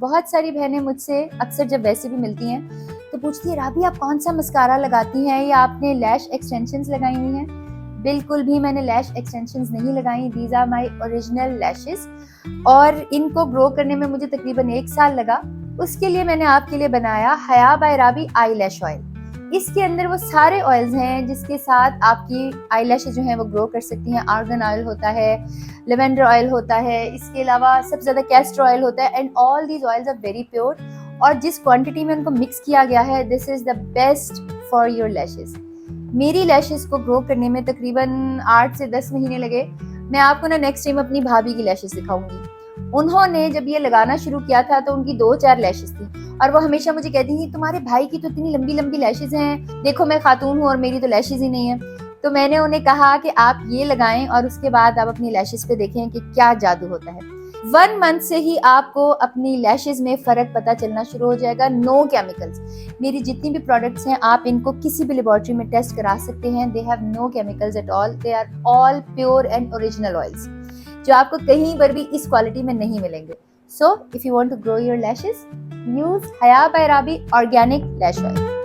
बहुत सारी बहनें मुझसे अक्सर जब वैसे भी मिलती हैं तो पूछती है, राबी आप कौन सा मस्कारा लगाती हैं या आपने लैश एक्सटेंशंस लगाई हुई हैं? बिल्कुल भी मैंने लैश एक्सटेंशंस नहीं लगाई। These are my original lashes और इनको ग्रो करने में मुझे तकरीबन 1 साल लगा। उसके लिए मैंने आपके लिए बनाया हया by rabi I lash oil. इसके अंदर वो सारे ऑयल्स हैं जिसके साथ आपकी आई लैशेज जो हैं वो ग्रो कर सकती हैं। आर्गन ऑयल होता है, लेवेंडर ऑयल होता है, इसके अलावा सबसे ज़्यादा कैस्टर ऑयल होता है and all these oils are very pure. और जिस क्वांटिटी में उनको मिक्स किया गया है, this is the best for your lashes. मेरी लैशेज को ग्रो करने में तकरीबन 8 से 10 महीने लगे। मैं आपको ना नेक्स्ट टाइम अपनी भाभी की लैशेज दिखाऊंगी। उन्होंने जब ये लगाना शुरू किया था तो उनकी 2-4 लैशेज थी और वो हमेशा मुझे कहती थी, तुम्हारे भाई की तो इतनी लंबी लंबी लैशेज हैं, देखो मैं खातून हूँ और मेरी तो लैशेज ही नहीं है। तो मैंने उन्हें कहा कि आप ये लगाएं और उसके बाद आप अपनी लैशेज पे देखें कि क्या जादू होता है। 1 मंथ से ही आपको अपनी लैशेज में फ़र्क पता चलना शुरू हो जाएगा। No chemicals. मेरी जितनी भी प्रोडक्ट्स हैं आप इनको किसी भी लेबॉर्ट्री में टेस्ट करा सकते हैं। They have no chemicals at all. They are all pure and original oils जो आपको कहीं पर भी इस क्वालिटी में नहीं मिलेंगे। So if you want to grow your lashes, use Haya by Rabi organic lash oil.